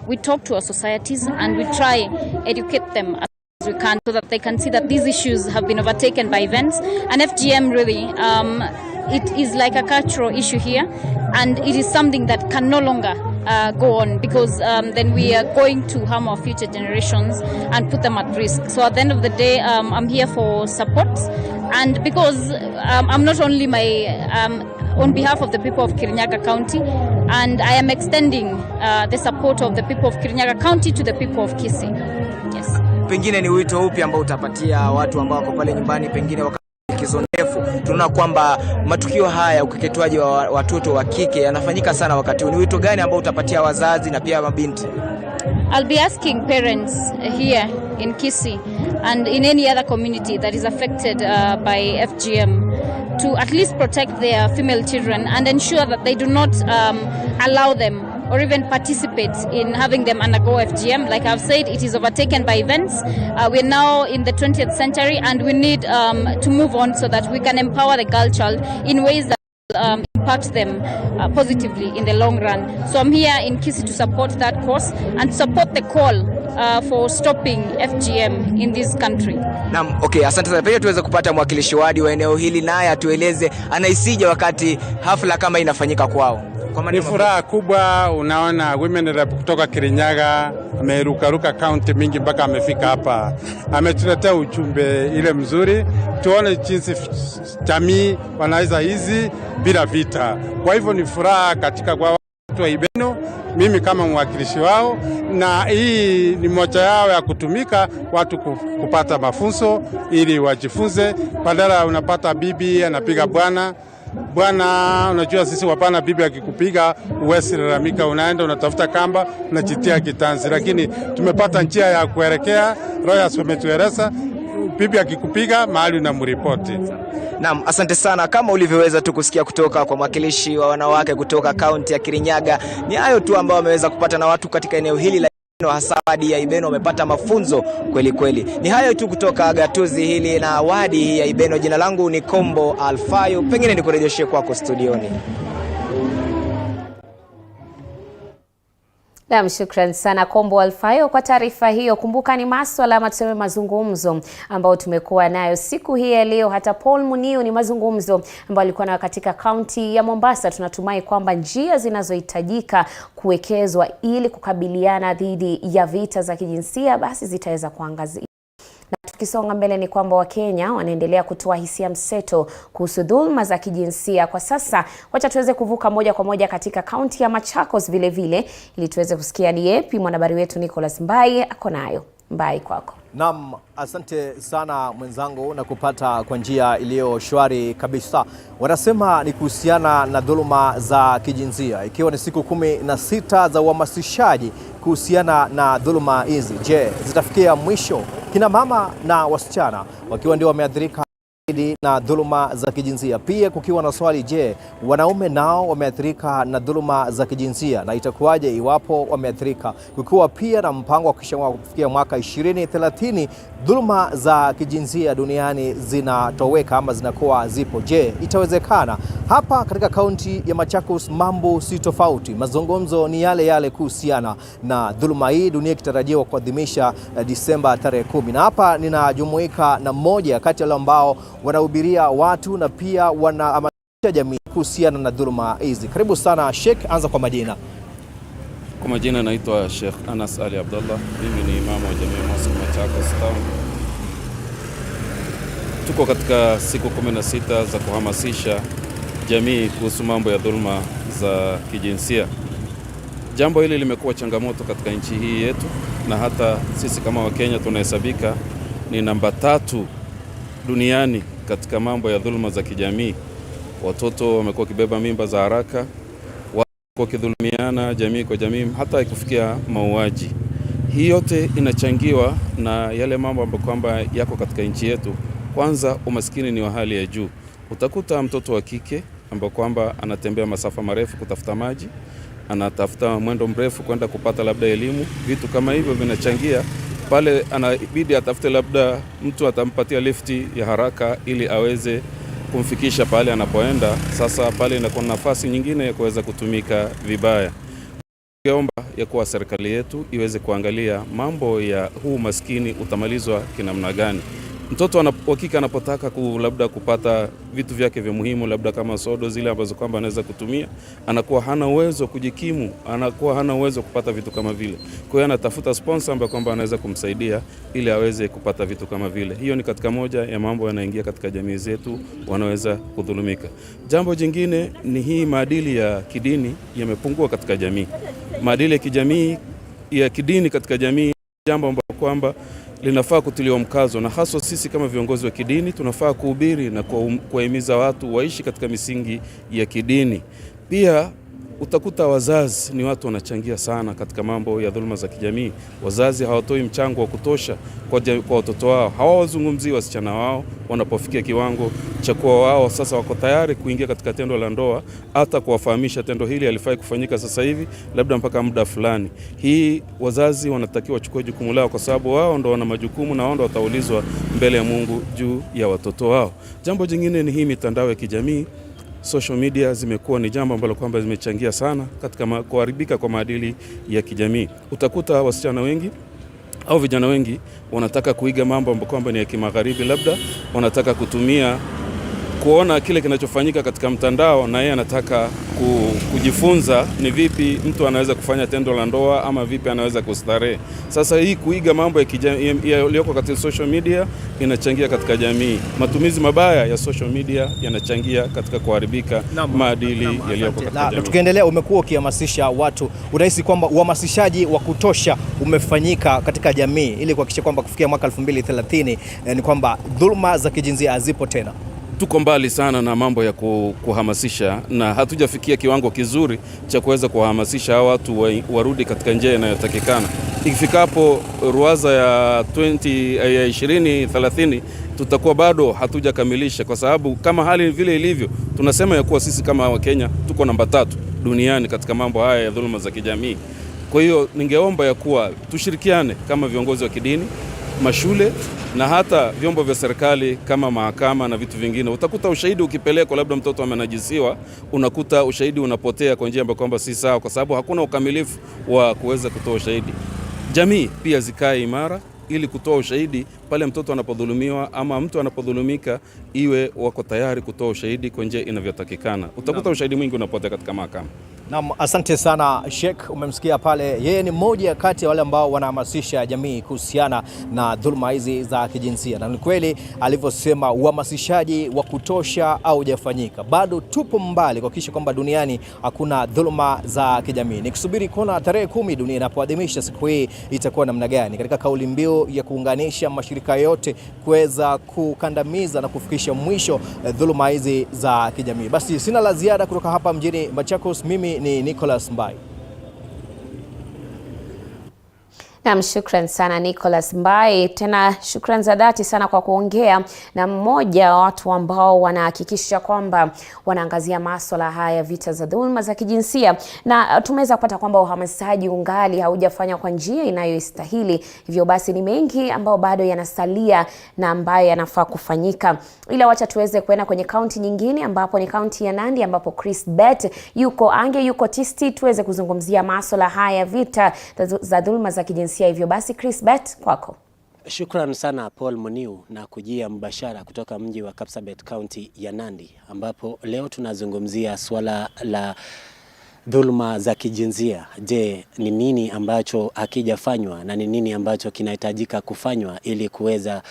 we talk to our societies and we try educate them as we can, so that they can see that these issues have been overtaken by events. And FGM really, it is like a cultural issue here, and it is something that can no longer go on, because then we are going to harm our future generations and put them at risk. So at the end of the day, I'm here for support, and because I'm not only on behalf of the people of Kirinyaga County, and I am extending the support of the people of Kirinyaga County to the people of Kisii. Yes. Pengine ni wito upi ambao utapatia watu ambao wako pale nyumbani, pengine kizonefu? Tunaona kwamba matukio haya, ukeketwaji wa watoto wa kike yanafanyika sana wakati huu. Ni wito gani ambao utapatia wazazi na pia mabinti? I'll be asking parents here in Kisii and in any other community that is affected by FGM to at least protect their female children and ensure that they do not allow them or even participate in having them undergo FGM. Like I've said, it is overtaken by events. We're now in the 20th century, and we need to move on so that we can empower the girl child in ways that impact them positively in the long run. So I'm here in Kisii to support that cause and support the call for stopping FGM in this country. Naam, okay, asante sana. Pia tuweze kupata mwakilishi wadi wa eneo hili, naye atueleze anaisije wakati hafla kama inafanyika kwao. Ni furaha kubwa. Unaona women rep kutoka Kirinyaga ameruka county mingi mpaka amefika hapa. Ametuletea ujumbe ile mzuri, tuone jinsi jamii wanaweza hizi bila vita. Kwa hivyo ni furaha katika kwa watu wa Ibeno, mimi kama mwakilishi wao, na hii ni moja yao ya kutumika watu kupata mafunzo ili wajifunze. Badala unapata bibi anapiga bwana, unajua sisi wapana, bibi akikupiga uwezi lalamika, unaenda unatafuta kamba unajitia kitanzi, lakini tumepata njia ya kuelekea. Lawyers wametueleza bibi akikupiga mahali unamripoti. Naam, asante sana. Kama ulivyoweza tu kusikia kutoka kwa mwakilishi wa wanawake kutoka kaunti ya Kirinyaga, ni hayo tu ambao wameweza kupata na watu katika eneo hili la hasa wadi ya Ibeno wamepata mafunzo kweli kweli. Ni hayo tu kutoka gatuzi hili na wadi hii ya Ibeno. Jina langu ni Kombo Alfayo, pengine nikurejeshe kwako studioni. Naam, shukrani sana Kombo Alfayo kwa taarifa hiyo. Kumbuka ni masuala ama tuseme mazungumzo ambao tumekuwa nayo siku hii ya leo. Hata Paul Munio ni mazungumzo ambao alikuwa nayo katika kaunti ya Mombasa. Tunatumai kwamba njia zinazohitajika kuwekezwa ili kukabiliana dhidi ya vita za kijinsia basi zitaweza kuangazia. Na tukisonga mbele ni kwamba Wakenya wanaendelea kutoa hisia mseto kuhusu dhulma za kijinsia. Kwa sasa wacha tuweze kuvuka moja kwa moja katika kaunti ya Machakos vile vile ili tuweze kusikia ni yapi mwanahabari wetu Nicholas Mbai ako nayo. Mbai, kwako. Naam, asante sana mwenzangu na kupata kwa njia iliyo shwari kabisa. Wanasema ni kuhusiana na dhuluma za kijinsia, ikiwa ni siku 16 za uhamasishaji kuhusiana na dhuluma hizi. Je, zitafikia mwisho? Kina mama na wasichana wakiwa ndio wameathirika na dhuluma za kijinsia. Pia kukiwa na swali, je, wanaume nao wameathirika na dhuluma za kijinsia na itakuwaje iwapo wameathirika? Kukiwa pia na mpango wa kufikia mwaka 2030 dhuluma za kijinsia duniani zinatoweka ama zinakuwa zipo. Je, itawezekana? Hapa katika kaunti ya Machakos mambo si tofauti. Mazungumzo ni yale yale kuhusiana na dhuluma hii, dunia ikitarajiwa kuadhimisha Disemba tarehe 10. Na hapa ninajumuika na mmoja kati ya wale ambao wanahubiria watu na pia wanahamasisha jamii kuhusiana na dhuluma hizi. Karibu sana Sheikh, anza kwa majina. Kwa majina naitwa Sheikh Anas Ali Abdullah. Mimi ni imamu wa jamii Muslim Machakos Town. Tuko katika siku 16 za kuhamasisha jamii kuhusu mambo ya dhuluma za kijinsia. Jambo hili limekuwa changamoto katika nchi hii yetu, na hata sisi kama Wakenya tunahesabika ni namba 3 duniani katika mambo ya dhuluma za kijamii. Watoto wamekuwa kibeba mimba za haraka, watu wakidhulumiana jamii kwa jamii, hata kufikia mauaji. Hii yote inachangiwa na yale mambo ambayo kwamba yako katika nchi yetu. Kwanza, umaskini ni wa hali ya juu. Utakuta mtoto wa kike ambaye kwamba anatembea masafa marefu kutafuta maji, anatafuta mwendo mrefu kwenda kupata labda elimu. Vitu kama hivyo vinachangia pale, anabidi atafute labda mtu atampatia lifti ya haraka ili aweze kumfikisha pale anapoenda. Sasa pale inakuwa nafasi nyingine ya kuweza kutumika vibaya. Tungeomba ya kuwa serikali yetu iweze kuangalia mambo ya huu maskini utamalizwa kinamna gani. Mtoto wa kike anapotaka labda kupata vitu vyake vya muhimu, labda kama sodo zile ambazo kwamba anaweza kutumia, anakuwa hana uwezo kujikimu, anakuwa hana uwezo kupata vitu kama vile. Kwa hiyo anatafuta sponsor ambaye kwamba anaweza kumsaidia ili aweze kupata vitu kama vile. Hiyo ni katika moja ya mambo yanaingia katika jamii zetu, wanaweza kudhulumika. Jambo jingine ni hii maadili ya kidini yamepungua katika jamii. Maadili ya kijamii ya kidini katika jamii jambo ambalo kwamba linafaa kutiliwa mkazo, na haswa sisi kama viongozi wa kidini tunafaa kuhubiri na kuwahimiza watu waishi katika misingi ya kidini. Pia utakuta wazazi ni watu wanachangia sana katika mambo ya dhuluma za kijamii. Wazazi hawatoi mchango wa kutosha kwa watoto wao. Hawazungumzii wasichana wao wanapofikia kiwango cha kuwa wao sasa wako tayari kuingia katika tendo la ndoa, hata kuwafahamisha tendo hili halifai kufanyika sasa hivi, labda mpaka muda fulani. Hii wazazi wanatakiwa wachukue jukumu lao, kwa sababu wao ndo wana majukumu na wao ndo wataulizwa mbele ya Mungu juu ya watoto wao. Jambo jingine ni hii mitandao ya kijamii. Social media zimekuwa ni jambo ambalo kwamba zimechangia sana katika kuharibika kwa maadili ya kijamii. Utakuta wasichana wengi au vijana wengi wanataka kuiga mambo ambayo kwamba ni ya kimagharibi, labda wanataka kuona kile kinachofanyika katika mtandao, na yeye anataka kujifunza ni vipi mtu anaweza kufanya tendo la ndoa ama vipi anaweza kustarehe. Sasa hii kuiga mambo yaliyoko katika social media inachangia katika jamii. Matumizi mabaya ya social media yanachangia katika kuharibika maadili yaliyoko katika jamii. Tukiendelea, umekuwa ukihamasisha watu, unahisi kwamba uhamasishaji wa kutosha umefanyika katika jamii ili kuhakikisha kwamba kufikia mwaka 2030 ni kwamba dhuluma za kijinsia hazipo tena? Tuko mbali sana na mambo ya kuhamasisha, na hatujafikia kiwango kizuri cha kuweza kuhamasisha watu warudi katika njia inayotakikana. Ikifikapo ruwaza ya 2030 tutakuwa bado hatujakamilisha, kwa sababu kama hali vile ilivyo, tunasema ya kuwa sisi kama Wakenya tuko namba 3 duniani katika mambo haya ya dhuluma za kijamii. Kwa hiyo ningeomba ya kuwa tushirikiane kama viongozi wa kidini, mashule na hata vyombo vya serikali kama mahakama na vitu vingine. Utakuta ushahidi ukipelekwa, labda mtoto amenajisiwa, unakuta ushahidi unapotea kwa njia ambayo kwamba si sawa, kwa sababu hakuna ukamilifu wa kuweza kutoa ushahidi. Jamii pia zikae imara ili kutoa ushahidi pale mtoto anapodhulumiwa ama mtu anapodhulumika, iwe wako tayari kutoa ushahidi kwa njia inavyotakikana. Utakuta ushahidi mwingi unapotea katika mahakama. Naam, asante sana Sheikh. Umemsikia pale, yeye ni mmoja kati ya wale ambao wanahamasisha jamii kuhusiana na dhuluma hizi za kijinsia, na ni kweli alivyosema, uhamasishaji wa kutosha au hujafanyika. Bado tupo mbali kuhakikisha kwamba duniani hakuna dhuluma za kijamii. Nikusubiri kuona tarehe 10 dunia inapoadhimisha siku hii itakuwa namna gani, katika kauli mbiu ya kuunganisha mashirika yote kuweza kukandamiza na kufikisha mwisho dhuluma hizi za kijamii. Basi sina la ziada kutoka hapa mjini Machakos. Mimi ni Nicholas Mbai. Naam, shukran sana Nicholas Mbai. Tena shukran za dhati sana kwa kuongea na mmoja wa watu ambao wanahakikisha kwamba wanaangazia masuala haya, vita za dhulma za kijinsia, na tumeweza kupata kwamba uhamasishaji ungali haujafanywa kwa njia inayostahili. Hivyo basi ni mengi ambao bado yanasalia na ambayo yanafaa kufanyika. Ila wacha tuweze kwenda kwenye kaunti nyingine, ambapo ni kaunti ya Nandi, ambapo Chris Bet yuko tisti tuweze kuzungumzia masuala haya, vita za dhulma za kijinsia. Hivyo basi Chris Bet, kwako. Shukran sana Paul Muniu, na kujia mbashara kutoka mji wa Kapsabet, kaunti ya Nandi, ambapo leo tunazungumzia swala la dhuluma za kijinsia. Je, ni nini ambacho hakijafanywa na ni nini ambacho kinahitajika kufanywa ili kuweza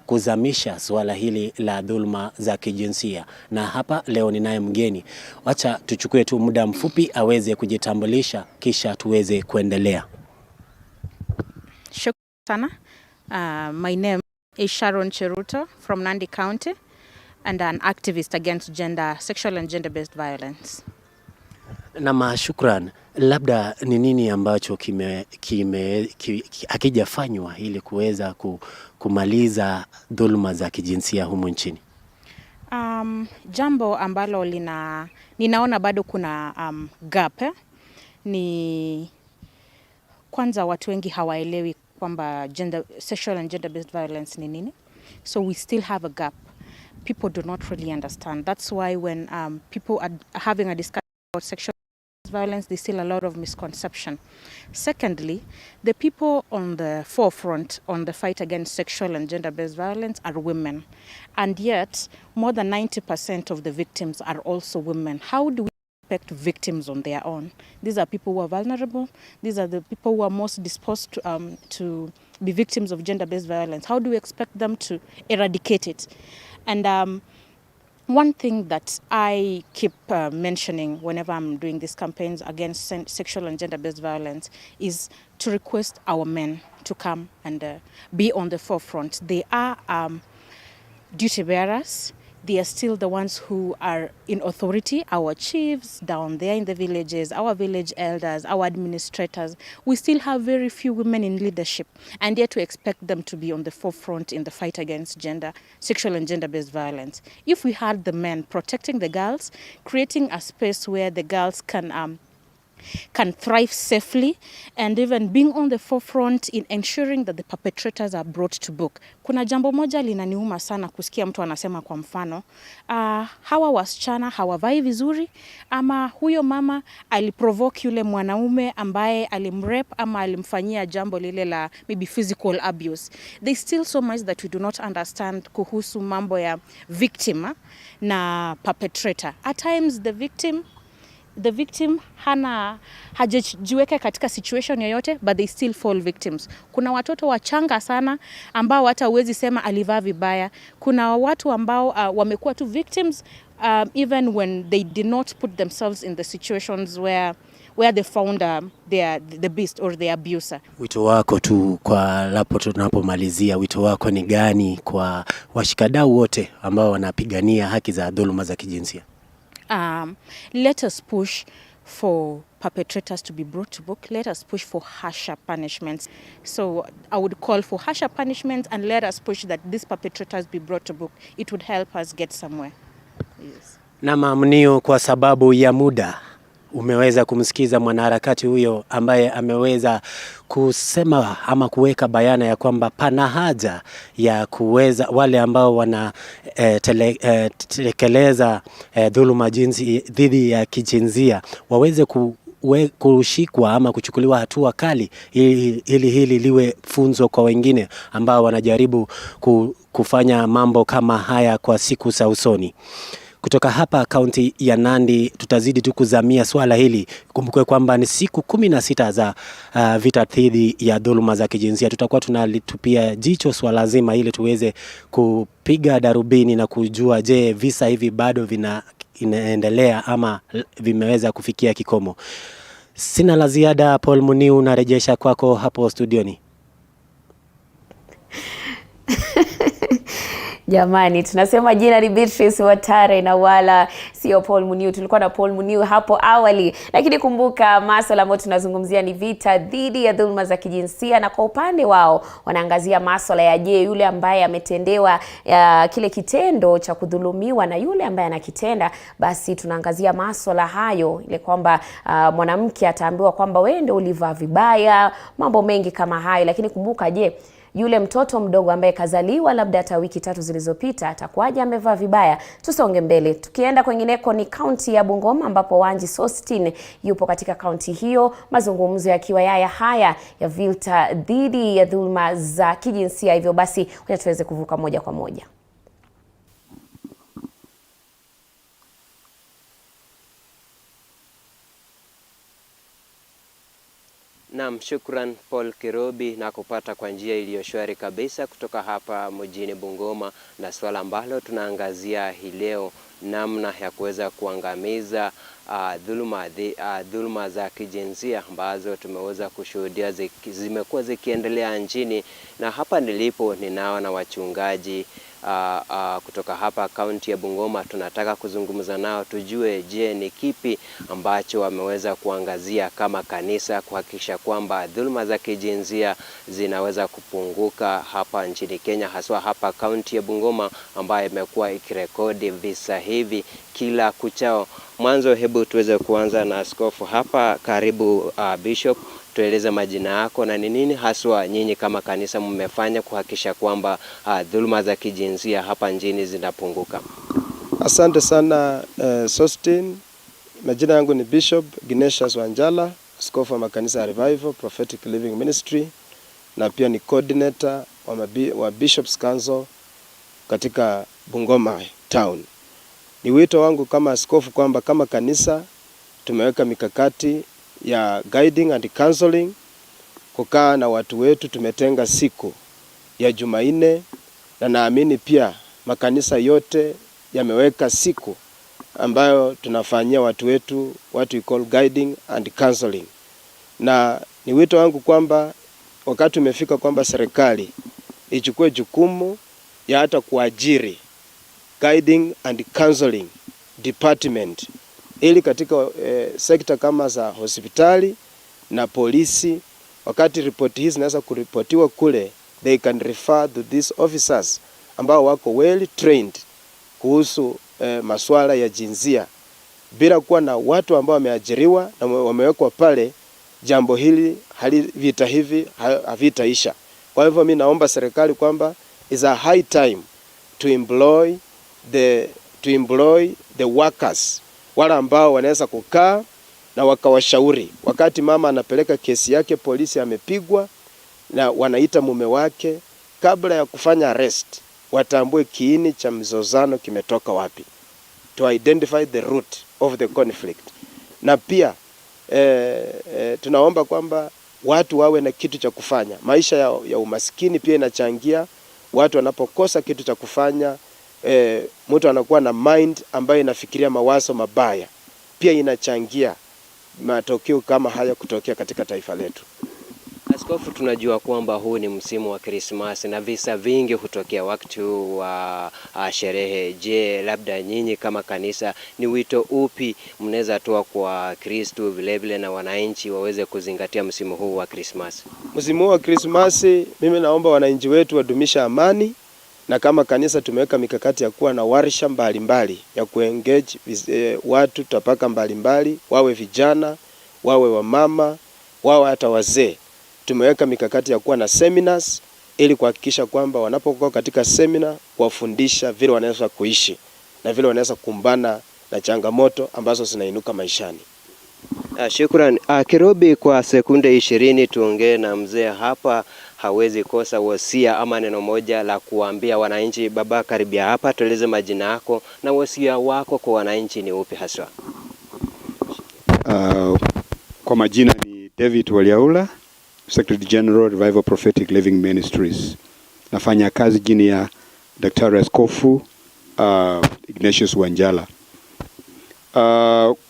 kuzamisha swala hili la dhuluma za kijinsia? Na hapa leo ninaye mgeni. Wacha tuchukue tu muda mfupi aweze kujitambulisha kisha tuweze kuendelea. Shukran sana. My name is Sharon Cheruto from Nandi County and an activist against sexual and gender-based violence. Na shukran. Labda ni nini ambacho hakijafanywa ili kuweza kumaliza dhuluma za kijinsia humu nchini? Jambo ambalo ninaona bado kuna gap ni kwanza, watu wengi hawaelewi kwamba sexual and gender-based violence ni nini. So we still have a gap. People do not really understand. That's why when people are having a discussion about sexual violence, there's still a lot of misconception. Secondly, the people on the forefront on the fight against sexual and gender-based violence are women. And yet, more than 90% of the victims are also women. How do we expect victims on their own? These are people who are vulnerable. These are the people who are most disposed to be victims of gender-based violence. How do we expect them to eradicate it? And one thing that I keep mentioning whenever I'm doing these campaigns against sexual and gender-based violence is to request our men to come and be on the forefront. They are duty bearers. They are still the ones who are in authority, our chiefs down there in the villages, our village elders, our administrators. We still have very few women in leadership, and yet we expect them to be on the forefront in the fight against sexual and gender-based violence. If we had the men protecting the girls, creating a space where the girls can thrive safely, and even being on the forefront in ensuring that the perpetrators are brought to book. Kuna jambo moja linaniuma sana kusikia mtu anasema, kwa mfano, hawa wasichana hawavai vizuri, ama huyo mama aliprovoke yule mwanaume ambaye alimrep ama alimfanyia jambo lile la maybe physical abuse. There's still so much that we do not understand kuhusu mambo ya victim na perpetrator. At times the victim hajajiweka katika situation yoyote, but they still fall victims. Kuna watoto wachanga sana ambao hata huwezi sema alivaa vibaya. Kuna watu ambao wamekuwa tu victims even when they did not put themselves in the situations where they found the beast or the abuser. Wito wako tu kwa lapo tunapomalizia, wito wako ni gani kwa washikadau wote ambao wanapigania haki za dhuluma za kijinsia? Let us push for perpetrators to be brought to book. Let us push for harsher punishments. So I would call for harsher punishments, and let us push that these perpetrators be brought to book. It would help us get somewhere. Yes. Na Muniu, kwa sababu ya muda, umeweza kumsikiza mwanaharakati huyo ambaye ameweza kusema ama kuweka bayana ya kwamba pana haja ya kuweza wale ambao wana tekeleza dhuluma dhidi ya kijinsia waweze kushikwa ama kuchukuliwa hatua kali ili hili liwe funzo kwa wengine ambao wanajaribu kufanya mambo kama haya kwa siku za usoni. Kutoka hapa kaunti ya Nandi tutazidi tu kuzamia swala hili. Kumbukwe kwamba ni siku 16 za vita dhidi ya dhuluma za kijinsia. Tutakuwa tunalitupia jicho swala zima ili tuweze kupiga darubini na kujua, je, visa hivi bado inaendelea ama vimeweza kufikia kikomo. Sina la ziada. Paul Muniu, narejesha kwako hapo studioni. Jamani, tunasema jina ni Beatrice Watare na wala sio Paul Muniu. Tulikuwa na Paul Muniu hapo awali, lakini kumbuka masuala ambayo tunazungumzia ni vita dhidi ya dhuluma za kijinsia, na kwa upande wao wanaangazia masuala ya je, yule ambaye ametendewa kile kitendo cha kudhulumiwa na yule ambaye anakitenda, basi tunaangazia masuala hayo, ile kwamba mwanamke ataambiwa kwamba wewe ndio ulivaa vibaya, mambo mengi kama hayo. Lakini kumbuka, je, yule mtoto mdogo ambaye kazaliwa labda hata wiki 3 zilizopita atakuwaje amevaa vibaya? Tusonge mbele. Tukienda kwengineko ni kaunti ya Bungoma, ambapo Wanji Sostin yupo katika kaunti hiyo, mazungumzo yakiwa haya ya vita dhidi ya dhuluma za kijinsia. Hivyo basi wacha tuweze kuvuka moja kwa moja. Naam, shukran Paul Kirobi na kupata kwa njia iliyo shwari kabisa kutoka hapa mjini Bungoma, na swala ambalo tunaangazia hii leo, namna ya kuweza kuangamiza dhuluma za kijinsia ambazo tumeweza kushuhudia zimekuwa zikiendelea nchini. Na hapa nilipo ninao na wachungaji kutoka hapa kaunti ya Bungoma. Tunataka kuzungumza nao tujue, je, ni kipi ambacho wameweza kuangazia kama kanisa kuhakikisha kwamba dhuluma za kijinsia zinaweza kupunguka hapa nchini Kenya, haswa hapa kaunti ya Bungoma ambayo imekuwa ikirekodi visa hivi kila kuchao. Mwanzo hebu tuweze kuanza na askofu hapa. Karibu Bishop, tueleze majina yako na ni nini haswa nyinyi kama kanisa mmefanya kuhakikisha kwamba dhuluma za kijinsia hapa nchini zinapunguka. Asante sana Sostin. Majina yangu ni Bishop Ignatius Wanjala, askofu wa makanisa ya Revival Prophetic Living Ministry, na pia ni coordinator wa Bishops Council katika Bungoma Town. Ni wito wangu kama askofu kwamba kama kanisa tumeweka mikakati ya guiding and counseling, kukaa na watu wetu. Tumetenga siku ya Jumanne, na naamini pia makanisa yote yameweka siku ambayo tunafanyia watu wetu what we call guiding and counseling. Na ni wito wangu kwamba wakati umefika kwamba serikali ichukue jukumu ya hata kuajiri guiding and counseling department, ili katika sekta kama za hospitali na polisi, wakati ripoti hizi zinaweza kuripotiwa kule, they can refer to these officers ambao wako well trained kuhusu masuala ya jinsia, bila kuwa na watu ambao wameajiriwa na wamewekwa pale. Jambo hili vita hivi havitaisha. Kwa hivyo mimi naomba serikali kwamba is a high time to employ the workers, wale ambao wanaweza kukaa na wakawashauri. Wakati mama anapeleka kesi yake polisi, amepigwa, na wanaita mume wake, kabla ya kufanya arrest watambue kiini cha mzozano kimetoka wapi, to identify the root of the conflict. Na pia tunaomba kwamba watu wawe na kitu cha kufanya. Maisha ya umaskini pia inachangia. Watu wanapokosa kitu cha kufanya, mtu anakuwa na mind ambayo inafikiria mawazo mabaya, pia inachangia matokeo kama haya kutokea katika taifa letu. Askofu, tunajua kwamba huu ni msimu wa Krismasi na visa vingi hutokea wakati wa sherehe. Je, labda nyinyi kama kanisa ni wito upi mnaweza toa kwa Kristo vilevile na wananchi waweze kuzingatia msimu huu wa Krismasi? Msimu wa Krismasi, mimi naomba wananchi wetu wadumisha amani, na kama kanisa tumeweka mikakati ya kuwa na warsha mbalimbali ya kuengage watu tapaka mbalimbali, wawe vijana, wawe wamama, wawe hata wazee. Tumeweka mikakati ya kuwa na seminars ili kuhakikisha kwamba wanapokuwa katika seminar kuwafundisha vile wanaweza kuishi na vile wanaweza kumbana na changamoto ambazo zinainuka maishani. Shukran. Kirobi, kwa sekunde 20 tuongee na mzee hapa. Hawezi kosa wasia ama neno moja la kuambia wananchi. Baba, karibia hapa, tueleze majina yako na wasia wako kwa wananchi ni upi haswa? Kwa majina ni David Waliaula, Secretary General Revival Prophetic Living Ministries. Nafanya kazi chini ya Daktari Askofu Ignatius Wanjala.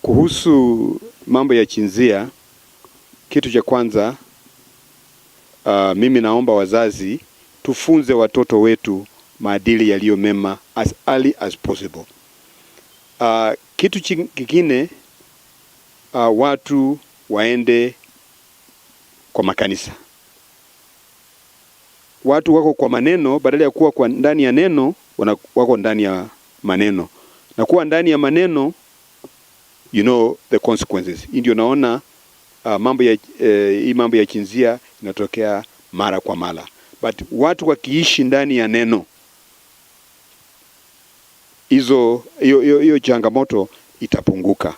Kuhusu mambo ya jinsia, kitu cha kwanza mimi naomba wazazi tufunze watoto wetu maadili yaliyo mema as early as possible. Kitu kingine, watu waende kwa makanisa. Watu wako kwa maneno badala ya kuwa kwa ndani ya neno, wako ndani ya maneno. Na kuwa ndani ya maneno, you know the consequences. Ndio naona mambo ya jinsia inatokea mara kwa mara. But watu wakiishi ndani ya neno, hiyo changamoto itapunguka.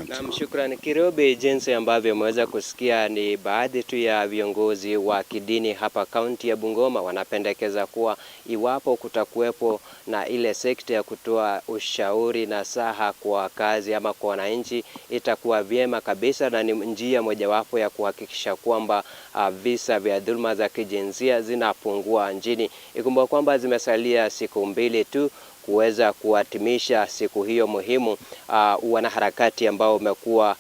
Naam, shukrani Kirobi. Jinsi ambavyo umeweza kusikia ni baadhi tu ya viongozi wa kidini hapa kaunti ya Bungoma wanapendekeza kuwa iwapo kutakuwepo na ile sekta ya kutoa ushauri na saha kwa kazi ama kwa wananchi, itakuwa vyema kabisa na ni njia mojawapo ya kuhakikisha kwamba visa vya dhulma za kijinsia zinapungua nchini. Ikumbuka kwamba zimesalia siku 2 tu kuweza kuhatimisha siku hiyo muhimu. Wanaharakati ambao umekuwa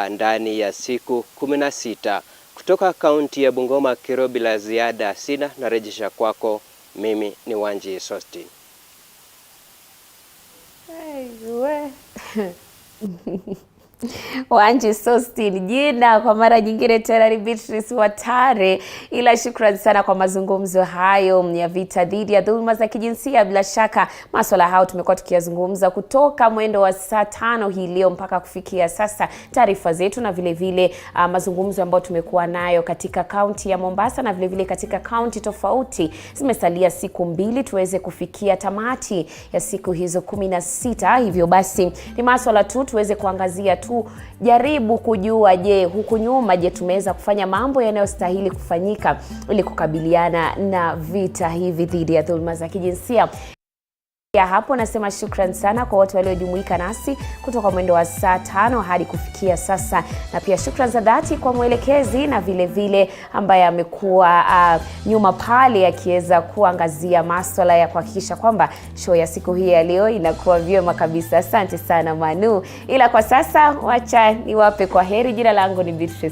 ndani ya siku 16 kutoka kaunti ya Bungoma. Kirobi, la ziada sina, narejesha kwako. Mimi ni Wanji Sostin. Wanji Sostin, jina kwa mara nyingine tena ni Beatrice Watare. Ila shukrani sana kwa mazungumzo hayo ya vita dhidi ya dhulma za kijinsia. Bila shaka masuala hayo tumekuwa tukiyazungumza kutoka mwendo wa saa 5 hii leo mpaka kufikia sasa. Taarifa zetu na vile vile mazungumzo ambayo tumekuwa nayo katika kaunti ya Mombasa na vile vile katika kaunti tofauti, zimesalia siku 2 tuweze kufikia tamati ya siku hizo 16. Hivyo basi ni masuala tu tuweze kuangazia tu, jaribu kujua, je, huku nyuma, je, tumeweza kufanya mambo yanayostahili kufanyika ili kukabiliana na vita hivi dhidi ya dhulma za kijinsia. Ya hapo nasema shukrani sana kwa wote waliojumuika nasi kutoka mwendo wa saa 5 hadi kufikia sasa, na pia shukrani za dhati kwa mwelekezi na vile vile ambaye amekuwa nyuma pale akiweza kuangazia masuala ya kuhakikisha kwamba show ya siku hii ya leo inakuwa vyema kabisa. Asante sana Manu. Ila kwa sasa wacha niwape kwa heri. Jina langu ni Beatrice